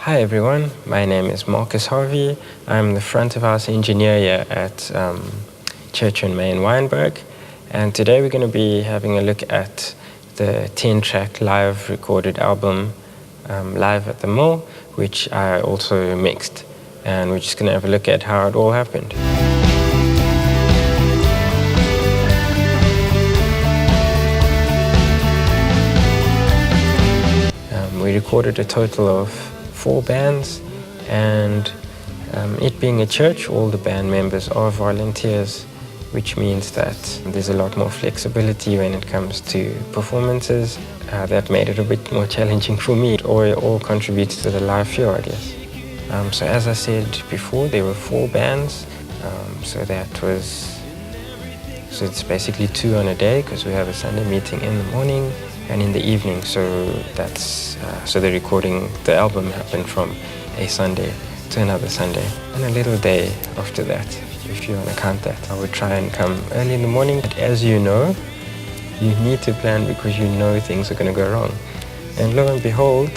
Hi everyone, my name is Marcus Harvey. I'm the front of house engineer here at Church and May in Wynberg, and today we're going to be having a look at the 10-track live recorded album Live at the Mill, which I also mixed, and we're just going to have a look at how it all happened. We recorded a total of 4 bands, and it being a church, all the band members are volunteers, which means that there's a lot more flexibility when it comes to performances. That made it a bit more challenging for me. It all contributes to the live feel, I guess. So as I said before, there were 4 bands, so it's basically 2 on a day, because we have a Sunday meeting in the morning and in the evening. So so the album happened from a Sunday to another Sunday and a little day after that, if you want to count that. I would try and come early in the morning, but as you know, you need to plan because you know things are going to go wrong. And lo and behold,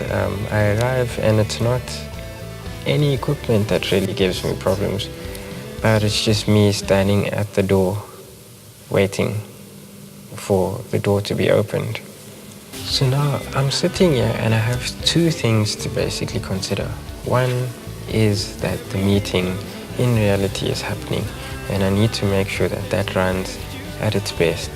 I arrive and it's not any equipment that really gives me problems, but it's just me standing at the door waiting for the door to be opened. So now I'm sitting here and I have 2 things to basically consider. One is that the meeting in reality is happening, and I need to make sure that that runs at its best.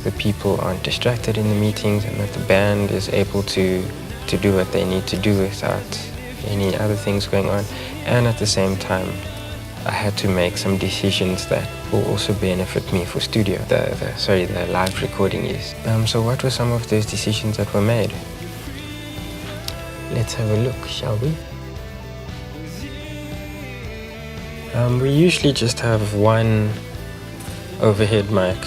The people aren't distracted in the meetings, and that the band is able to do what they need to do without any other things going on. And at the same time, I had to make some decisions that will also benefit me for studio, the live recording use. So what were some of those decisions that were made? Let's have a look, shall we? We usually just have one overhead mic,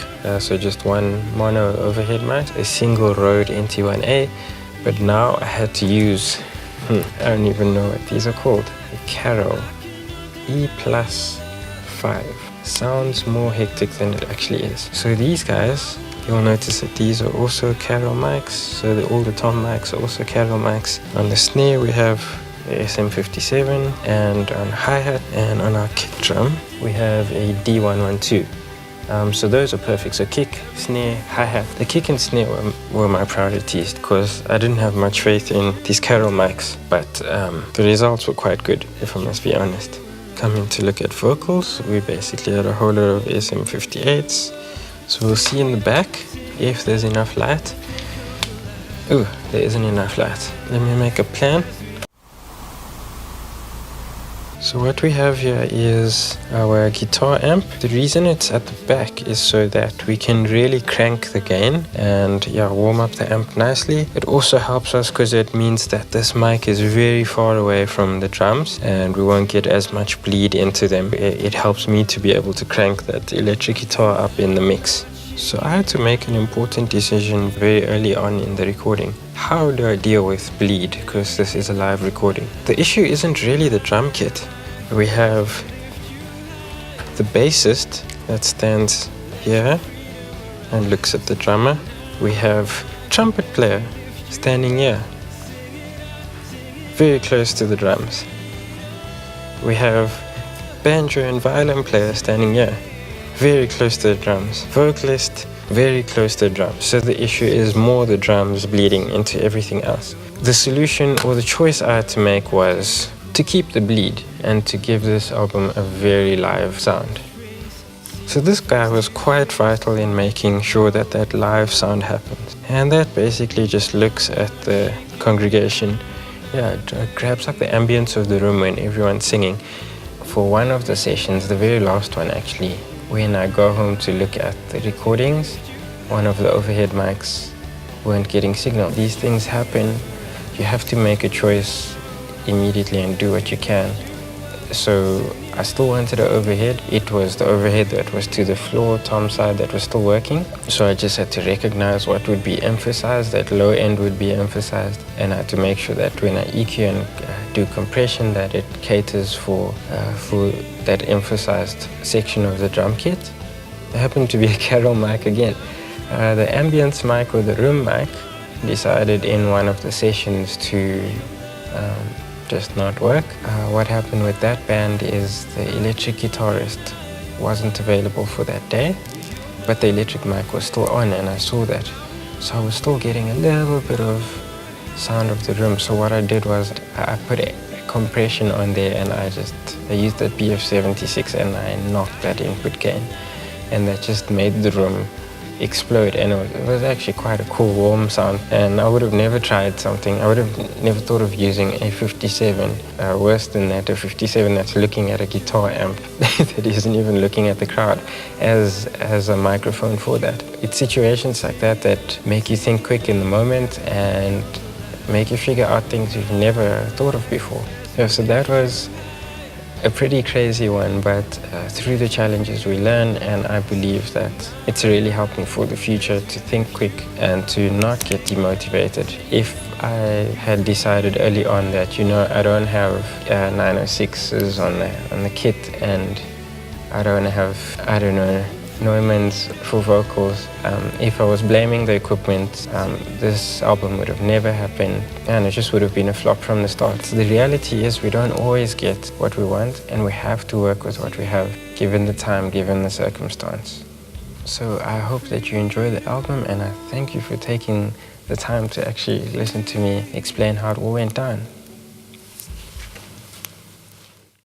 so just one mono overhead mic, a single Rode NT1A, but now I had to use, I don't even know what these are called, a Carol E+5. Sounds more hectic than it actually is. So these guys, you'll notice that these are also Carol mics, so all the tom mics are also Carol mics. On the snare we have the SM57, and on hi-hat and on our kick drum we have a D112. So those are perfect. So kick, snare, hi-hat. The kick and snare were my priorities because I didn't have much faith in these Carol mics, but the results were quite good, if I must be honest. Coming to look at vocals, we basically had a whole lot of SM58s. So we'll see in the back if there's enough light. Ooh, there isn't enough light. Let me make a plan. So what we have here is our guitar amp. The reason it's at the back is so that we can really crank the gain and warm up the amp nicely. It also helps us because it means that this mic is very far away from the drums and we won't get as much bleed into them. It helps me to be able to crank that electric guitar up in the mix. So I had to make an important decision very early on in the recording. How do I deal with bleed? Because this is a live recording. The issue isn't really the drum kit. We have the bassist that stands here and looks at the drummer. We have trumpet player standing here, very close to the drums. We have banjo and violin player standing here, very close to the drums. Vocalist, very close to the drums. So the issue is more the drums bleeding into everything else. The solution or the choice I had to make was to keep the bleed and to give this album a very live sound. So this guy was quite vital in making sure that that live sound happens. And that basically just looks at the congregation. It grabs up the ambience of the room when everyone's singing. For one of the sessions, the very last one actually, when I go home to look at the recordings, one of the overhead mics weren't getting signal. These things happen. You have to make a choice immediately and do what you can. So I still wanted an overhead. It was the overhead that was to the floor tom side that was still working. So I just had to recognize what would be emphasized, that low end would be emphasized, and I had to make sure that when I EQ and do compression that it caters for that emphasized section of the drum kit. It happened to be a Carol mic again. The ambience mic or the room mic decided in one of the sessions to just not work. What happened with that band is the electric guitarist wasn't available for that day, but the electric mic was still on, and I saw that. So I was still getting a little bit of sound of the room. So what I did was I put a compression on there, and I used the BF76 and I knocked that input gain, and that just made the room explode. And it was actually quite a cool warm sound, and I would have never tried something. I would have never thought of using a 57, worse than that, a 57 that's looking at a guitar amp that isn't even looking at the crowd, as a microphone for that. It's situations like that that make you think quick in the moment and make you figure out things you've never thought of before. Yeah, so that was a pretty crazy one, but through the challenges we learn, and I believe that it's really helped me for the future to think quick and to not get demotivated. If I had decided early on that, I don't have 906s on the kit, and I don't have, Neumann's for vocals. If I was blaming the equipment, this album would have never happened, and it just would have been a flop from the start. So the reality is we don't always get what we want, and we have to work with what we have, given the time, given the circumstance. So I hope that you enjoy the album, and I thank you for taking the time to actually listen to me explain how it all went down.